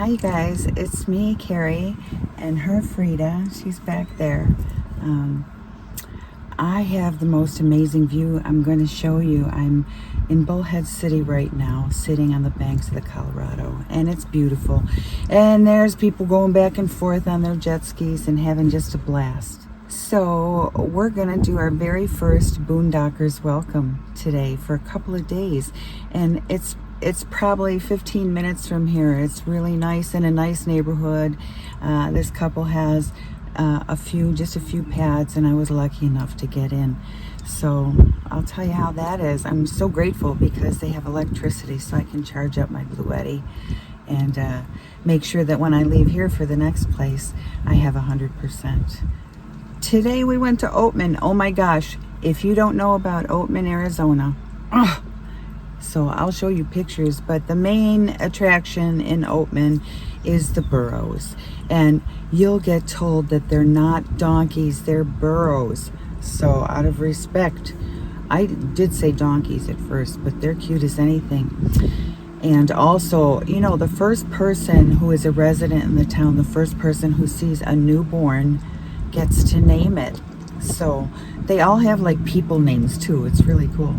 Hi guys, it's me, Carrie, and her Frida. She's back there. I have the most amazing view. I'm going to show you. I'm in Bullhead City right now, sitting on the banks of the Colorado, and it's beautiful. And there's people going back and forth on their jet skis and having just a blast. So we're going to do our very first Boondockers Welcome today for a couple of days, and it's probably 15 minutes from here. It's really nice in a nice neighborhood. This couple has just a few pads, and I was lucky enough to get in. So I'll tell you how that is. I'm so grateful because they have electricity, so I can charge up my Bluetti and make sure that when I leave here for the next place, I have 100%. Today we went to Oatman. Oh my gosh, if you don't know about Oatman, Arizona, so I'll show you pictures, but the main attraction in Oatman is the burros. And you'll get told that they're not donkeys, they're burros. So out of respect, I did say donkeys at first, but they're cute as anything. And also, you know, the first person who is a resident in the town, the first person who sees a newborn gets to name it. So they all have like people names too. It's really cool.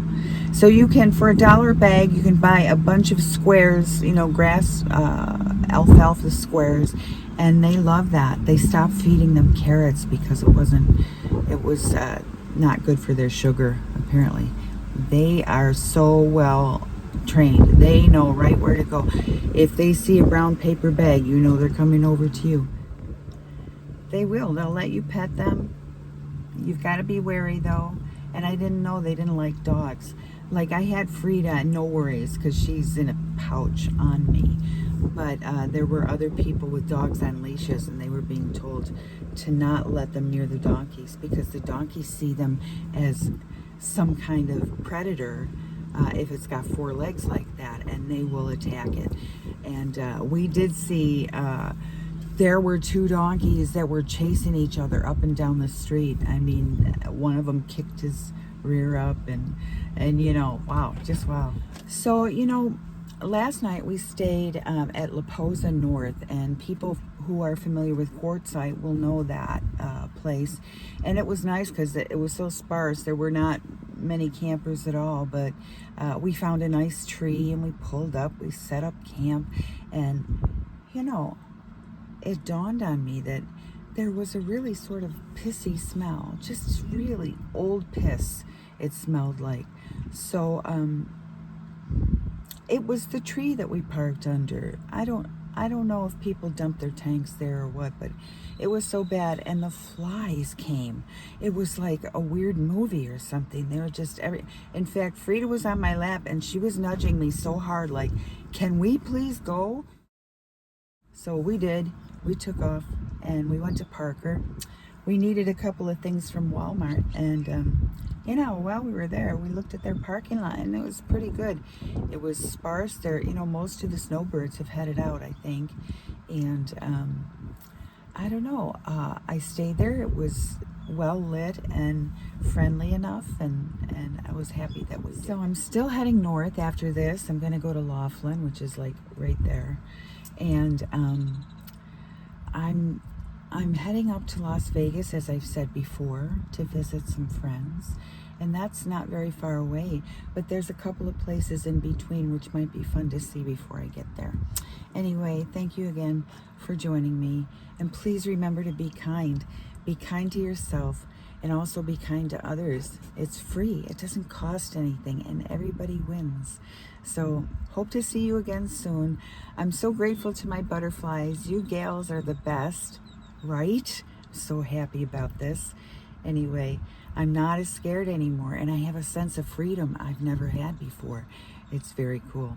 So you can, for $1 a bag, you can buy a bunch of squares, you know, grass, alfalfa squares, and they love that. They stopped feeding them carrots because it was not good for their sugar, apparently. They are so well trained. They know right where to go. If they see a brown paper bag, you know they're coming over to you. They will. They'll let you pet them. You've got to be wary though. And I didn't know they didn't like dogs. Like I had Frida, no worries, because she's in a pouch on me. But there were other people with dogs on leashes, and they were being told to not let them near the donkeys because the donkeys see them as some kind of predator if it's got 4 legs like that, and they will attack it. And we did see there were 2 donkeys that were chasing each other up and down the street. I mean, one of them kicked his rear up, and you know, wow, just wow. So, you know, last night we stayed at Posa North, and people who are familiar with Quartzsite will know that place. And it was nice because it was so sparse. There were not many campers at all, but we found a nice tree and we pulled up, we set up camp, and you know, it dawned on me that there was a really sort of pissy smell, just really old piss it smelled like. So it was the tree that we parked under. I don't know if people dumped their tanks there or what, but it was so bad. And the flies came. It was like a weird movie or something. They were just in fact, Frida was on my lap and she was nudging me so hard, like, can we please go? So we did. We took off and we went to Parker. We needed a couple of things from Walmart, and you know, while we were there, we looked at their parking lot, and it was pretty good. It was sparse there. You know, most of the snowbirds have headed out, I think, and I don't know. I stayed there. It was well lit and friendly enough, and I was happy that we did. So I'm still heading north after this. I'm going to go to Laughlin, which is like right there, and I'm heading up to Las Vegas, as I've said before, to visit some friends. And that's not very far away, but there's a couple of places in between which might be fun to see before I get there. Anyway, thank you again for joining me. And please remember to be kind. Be kind to yourself, and also be kind to others. It's free. It doesn't cost anything, and everybody wins. So hope to see you again soon. I'm so grateful to my butterflies. You gals are the best. Right? I'm so happy about this. Anyway, I'm not as scared anymore, and I have a sense of freedom I've never had before. It's very cool.